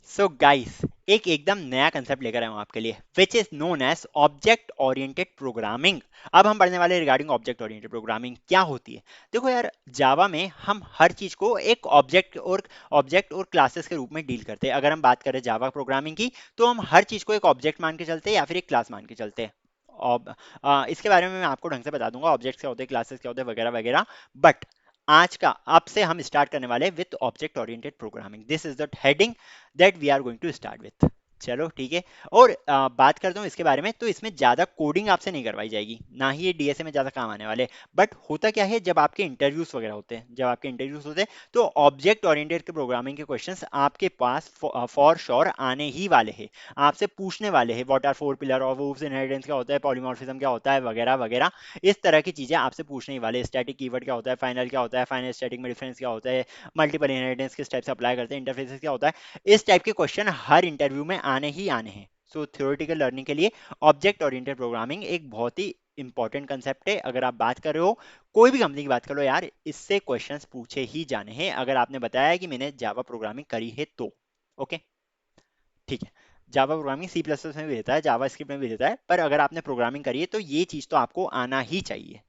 So guys, एक एकदम नया कंसेप्ट लेकर आया हूं आपके लिए, which is known as object oriented programming. अब हम पढ़ने वाले रिगार्डिंग ऑब्जेक्ट ओरिएंटेड प्रोग्रामिंग क्या होती है। देखो यार, जावा में हम हर चीज को एक ऑब्जेक्ट और क्लासेस के रूप में डील करते हैं। अगर हम बात करें जावा प्रोग्रामिंग की, तो हम हर चीज को एक ऑब्जेक्ट मान के चलते हैं या फिर एक क्लास मान के चलते हैं। और इसके बारे में मैं आपको ढंग से बता दूंगा, ऑब्जेक्ट्स क्या होते हैं, क्लासेस क्या होते हैं, वगैरह वगैरह। बट आज का अब से हम स्टार्ट करने वाले with object oriented programming. This is the heading that we are going to start with. चलो ठीक है। और बात करता हूँ इसके बारे में, तो इसमें ज़्यादा कोडिंग आपसे नहीं करवाई जाएगी, ना ही ये डीएसए में ज़्यादा काम आने वाले। बट होता क्या है, जब आपके इंटरव्यूज वगैरह होते हैं, तो ऑब्जेक्ट ओरिएंटेड के प्रोग्रामिंग के क्वेश्चंस आपके पास फॉर श्योर आने ही वाले हैं। आपसे पूछने वाले हैं what are four pillar of OOPs, inheritance क्या होता है, पॉलीमॉर्फिज्म क्या होता है, वगैरह वगैरह। इस तरह की चीज़ें आपसे पूछने ही वाले। स्टैटिक कीवर्ड क्या होता है, फाइनल क्या होता है, फाइनल स्टैटिक में डिफरेंस क्या होता है, मल्टीपल इनहेरिटेंस किस टाइप से अप्लाई करते हैं, इंटरफेसेस क्या होता है। इस टाइप के क्वेश्चन हर इंटरव्यू में आने ही आने हैं। सो थ्योरेटिकल लर्निंग के लिए ऑब्जेक्ट ओरिएंटेड प्रोग्रामिंग एक बहुत ही इंपॉर्टेंट कंसेप्ट है। अगर आप बात कर रहे हो, कोई भी कंपनी की बात कर लो यार, इससे क्वेश्चंस पूछे ही जाने हैं अगर आपने बताया है कि मैंने जावा प्रोग्रामिंग करी है तो। ओके, ठीक है। Java programming C plus plus में भी देता है, जावा स्क्रिप्ट में भी देता है, पर अगर आपने प्रोग्रामिंग करी है तो ये चीज तो आपको आना ही चाहिए।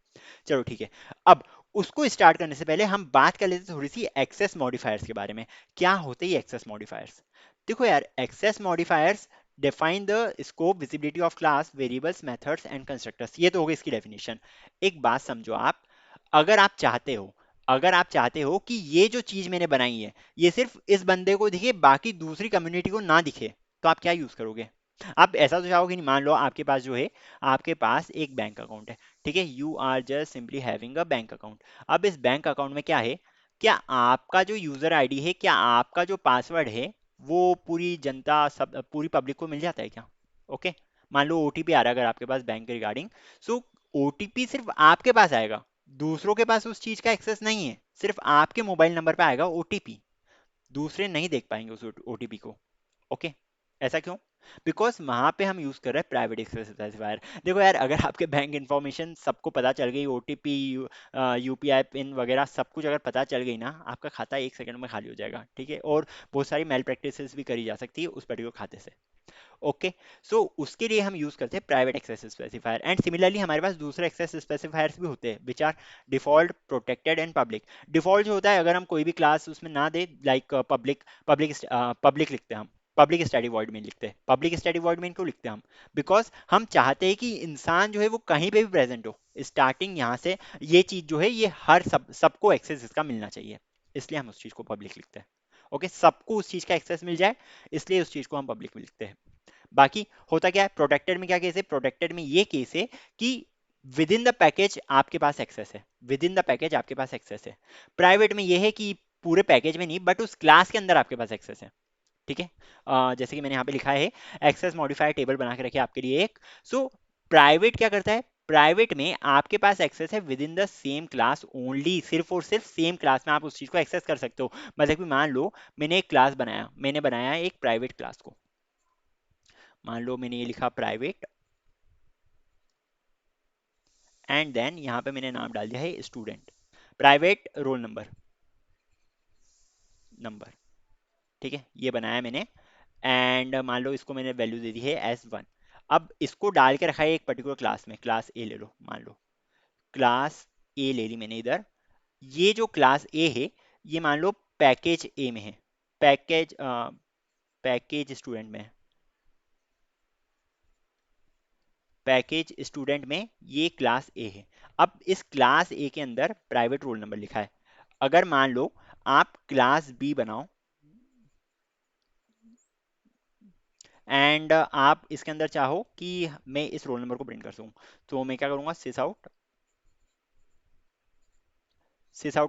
चलो ठीक है। अब उसको स्टार्ट करने से पहले हम बात कर लेते हैं थोड़ी सी एक्सेस मॉडिफायर्स के बारे में। क्या होते हैं एक्सेस मॉडिफायर्स? देखो यार, access modifiers define the scope, visibility of class, variables, methods and constructors. ये तो हो गई इसकी डेफिनेशन। एक बात समझो आप, अगर आप चाहते हो अगर आप चाहते हो कि ये जो चीज मैंने बनाई है, ये सिर्फ इस बंदे को दिखे, बाकी दूसरी कम्युनिटी को ना दिखे, तो आप क्या यूज करोगे? आप ऐसा तो चाहोगे नहीं। मान लो आपके पास जो है, आपके पास एक बैंक अकाउंट है, ठीक है। You are just simply having a bank account. अब इस बैंक अकाउंट में क्या है, क्या आपका जो यूजर आईडी है, क्या आपका जो पासवर्ड है, वो पूरी जनता, सब पूरी पब्लिक को मिल जाता है क्या? ओके। मान लो ओटीपी आ रहा है अगर आपके पास बैंक के रिगार्डिंग, सो ओटीपी सिर्फ आपके पास आएगा, दूसरों के पास उस चीज का एक्सेस नहीं है। सिर्फ आपके मोबाइल नंबर पे आएगा ओटीपी, दूसरे नहीं देख पाएंगे उस ओटीपी को। ओके। ऐसा क्यों? बिकॉज वहां पे हम यूज कर रहे हैं प्राइवेट एक्सेस स्पेसिफायर। देखो यार, अगर आपके बैंक इन्फॉर्मेशन सबको पता चल गई, ओटीपी, यूपीआई पिन वगैरह सब कुछ अगर पता चल गई ना, आपका खाता 1 सेकंड में खाली हो जाएगा, ठीक है। और बहुत सारी मेल प्रैक्टिसेस भी करी जा सकती है उस पर्टिकुलर खाते से। ओके। सो उसके लिए हम यूज करते हैं private access specifier. And similarly हमारे पास दूसरे एक्सेस स्पेसिफायर्स भी होते हैं, which are default, protected and public. Default जो होता है, अगर हम कोई भी क्लास उसमें ना दे, लाइक पब्लिक, पब्लिक लिखते हैं हम, पब्लिक स्टैटिक वॉइड में लिखते हैं। पब्लिक स्टैटिक वॉइड में क्यों लिखते हैं हम? बिकॉज हम चाहते हैं कि इंसान जो है वो कहीं पे भी प्रेजेंट हो, स्टार्टिंग यहाँ से, ये चीज जो है ये हर सबको एक्सेस इसका मिलना चाहिए, इसलिए हम उस चीज को पब्लिक लिखते हैं। ओके, सबको उस चीज का एक्सेस मिल जाए, इसलिए उस चीज को हम पब्लिक में लिखते हैं। बाकी होता क्या है, प्रोटेक्टेड में क्या केस है? प्रोटेक्टेड में ये केस है कि विद इन द पैकेज आपके पास एक्सेस है, विद इन द पैकेज आपके पास एक्सेस है। प्राइवेट में ये है कि पूरे पैकेज में नहीं, बट उस क्लास के अंदर आपके पास एक्सेस है, ठीक है। जैसे कि मैंने यहाँ पे लिखा है, एक्सेस मॉडिफायर टेबल बना के रखे आपके लिए एक। सो प्राइवेट क्या करता है, प्राइवेट में आपके पास एक्सेस है with in the same class only, सिर्फ और सिर्फ सेम क्लास में आप उस चीज को एक्सेस कर सकते हो। मतलब कि मान लो मैंने एक क्लास बनाया, मैंने बनाया एक प्राइवेट क्लास को। मान लो मैंने ये लिखा प्राइवेट, एंड देन यहाँ पे मैंने नाम डाल दिया है student, private roll number, number, ठीक है। ये बनाया मैंने, एंड मान लो इसको मैंने वैल्यू दे दी है S1। अब इसको डाल के रखा है एक पर्टिकुलर क्लास में, क्लास ए ले लो, मान लो क्लास ए ले ली मैंने इधर। ये जो क्लास ए है, ये मान लो पैकेज ए में है, पैकेज पैकेज स्टूडेंट में है, पैकेज स्टूडेंट में ये क्लास ए है। अब इस क्लास ए के अंदर प्राइवेट रोल नंबर लिखा है। अगर मान लो आप क्लास बी बनाओ, एंड आप इसके अंदर चाहो कि मैं इस रोल नंबर को प्रिंट कर सकूं, तो मैं क्या करूंगा, सिस आउट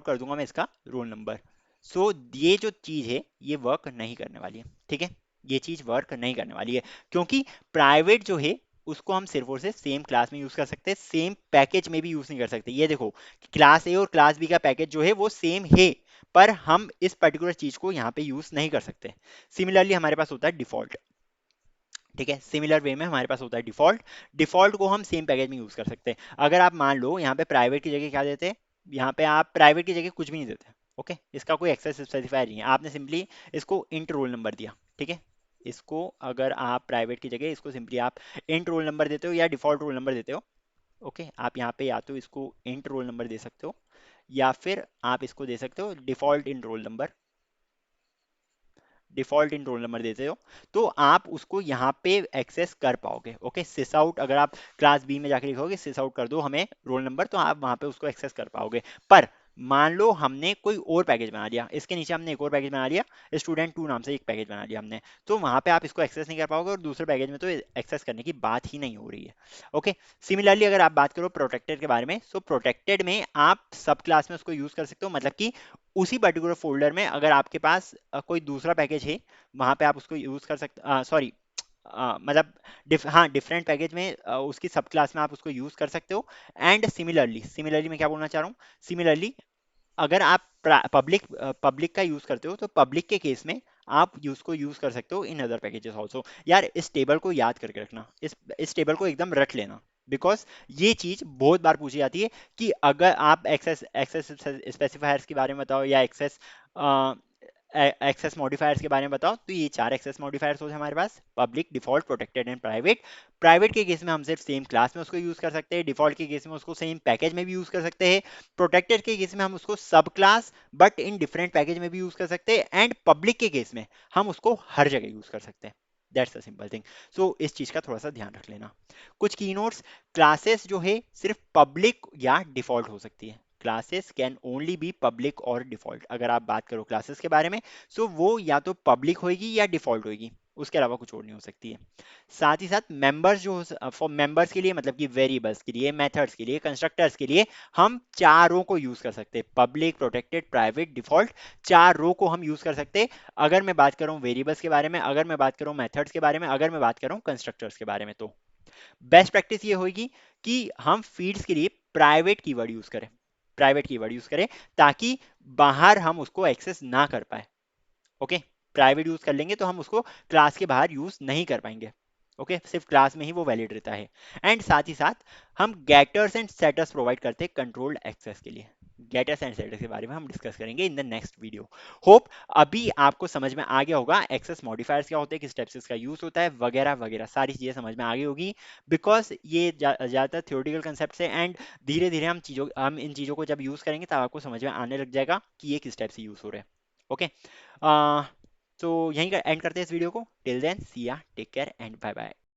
कर दूंगा मैं इसका रोल नंबर। सो ये जो चीज है ये वर्क नहीं करने वाली है, ठीक है। ये चीज वर्क नहीं करने वाली है, क्योंकि प्राइवेट जो है उसको हम सिर्फ और सिर्फ सेम क्लास में यूज कर सकते हैं, सेम पैकेज में भी यूज नहीं कर सकते। ये देखो, क्लास ए और क्लास बी का पैकेज जो है वो सेम है, पर हम इस पर्टिकुलर चीज को यहाँ पे यूज नहीं कर सकते। सिमिलरली हमारे पास होता है डिफॉल्ट, ठीक है। सिमिलर वे में हमारे पास होता है डिफॉल्ट। डिफॉल्ट को हम सेम पैकेज में यूज कर सकते हैं। अगर आप मान लो यहाँ पे प्राइवेट की जगह क्या देते हैं, यहाँ पे आप प्राइवेट की जगह कुछ भी नहीं देते, ओके। इसका कोई एक्सेस स्पेसिफायर नहीं है, आपने सिंपली इसको इंट रोल नंबर दिया, ठीक है। इसको अगर आप प्राइवेट की जगह इसको सिंपली आप इंट रोल नंबर देते हो या डिफॉल्ट रोल नंबर देते हो। ओके, आप यहाँ पे या तो इसको इंट रोल नंबर दे सकते हो या फिर आप इसको दे सकते हो default in roll number. Default in roll number देते हो तो आप उसको यहाँ पे एक्सेस कर पाओगे। ओके, सिस आउट अगर आप क्लास बी में जाके लिखोगे सिस आउट कर दो हमें रोल नंबर, तो आप वहाँ पे उसको एक्सेस कर पाओगे। पर मान लो हमने कोई और पैकेज बना लिया, इसके नीचे हमने एक और पैकेज बना लिया, स्टूडेंट टू नाम से एक पैकेज बना लिया हमने, तो वहाँ पे आप इसको एक्सेस नहीं कर पाओगे और दूसरे पैकेज में तो एक्सेस करने की बात ही नहीं हो रही है। ओके, सिमिलरली अगर आप बात करो प्रोटेक्टेड के बारे में, सो प्रोटेक्टेड में आप सब क्लास में उसको यूज कर सकते हो, मतलब कि उसी पर्टिकुलर फोल्डर में अगर आपके पास कोई दूसरा पैकेज है वहां पे आप उसको यूज कर सकते, सॉरी मतलब हाँ डिफरेंट पैकेज में उसकी सब क्लास में आप उसको यूज कर सकते हो। एंड सिमिलरली, सिमिलरली मैं क्या बोलना चाह रहा हूँ, सिमिलरली अगर आप पब्लिक पब्लिक का यूज करते हो तो पब्लिक के केस में आप उसको यूज कर सकते हो इन अदर पैकेजेस ऑल्सो। यार इस टेबल को याद करके रखना, इस टेबल को एकदम रट लेना, बिकॉज ये चीज बहुत बार पूछी जाती है कि अगर आप एक्सेस एक्सेस स्पेसिफायर्स के बारे में बताओ या एक्सेस मॉडिफायर्स के बारे में बताओ, तो ये चार एक्सेस मॉडिफायर्स होते हैं हमारे पास, public default protected and private. Private के केस में हम सिर्फ सेम क्लास में उसको यूज कर सकते हैं, डिफॉल्ट के केस में उसको सेम पैकेज में भी यूज कर सकते हैं, प्रोटेक्टेड के केस में हम उसको सब class but in different package में भी यूज कर सकते हैं, एंड पब्लिक के केस में हम उसको हर जगह यूज कर सकते हैं। That's a simple thing. So इस चीज का थोड़ा सा ध्यान रख लेना। कुछ की नोट्स, क्लासेस जो है सिर्फ पब्लिक या डिफॉल्ट हो सकती है, classes can only be public और डिफॉल्ट। अगर आप बात करो क्लासेस के बारे में, सो वो या तो पब्लिक होगी या डिफॉल्ट होगी, उसके अलावा कुछ और नहीं हो सकती है। साथ ही साथ मेंबर्स जो फॉर मेंबर्स के लिए, मतलब कि वेरिएबल्स के लिए, मेथड्स के लिए, कंस्ट्रक्टर्स के लिए हम चारों को यूज कर सकते हैं, पब्लिक प्रोटेक्टेड प्राइवेट डिफॉल्ट, चार रो को हम यूज कर सकते हैं। अगर मैं बात करूं वेरिएबल्स के बारे में, अगर मैं बात करूं मेथड्स के बारे में, अगर मैं बात करूं कंस्ट्रक्टर्स के बारे में, तो बेस्ट प्रैक्टिस ये होगी कि हम फील्ड्स के लिए प्राइवेट कीवर्ड यूज करें, प्राइवेट कीवर्ड यूज करें, ताकि बाहर हम उसको एक्सेस ना कर पाए। ओके, प्राइवेट यूज कर लेंगे तो हम उसको क्लास के बाहर यूज नहीं कर पाएंगे। ओके, सिर्फ क्लास में ही वो वैलिड रहता है। एंड साथ ही साथ हम गेटर्स एंड सेटर्स प्रोवाइड करते हैं कंट्रोल्ड एक्सेस के लिए। गेटर्स एंड सेटर्स के बारे में हम डिस्कस करेंगे in the next video. Hope अभी आपको समझ में आ गया होगा एक्सेस मॉडिफायर्स क्या होते हैं, किस टाइप से इसका यूज होता है, वगैरह वगैरह सारी चीजें समझ में आ गई होगी, बिकॉज ये ज्यादातर थ्योरेटिकल कंसेप्ट है, एंड धीरे धीरे हम इन चीजों को जब यूज करेंगे तब आपको समझ में आने लग जाएगा कि ये किस टाइप से यूज हो रहे हैं। ओके, तो यहीं एंड करते हैं इस वीडियो को। Till then see ya, take care and bye bye.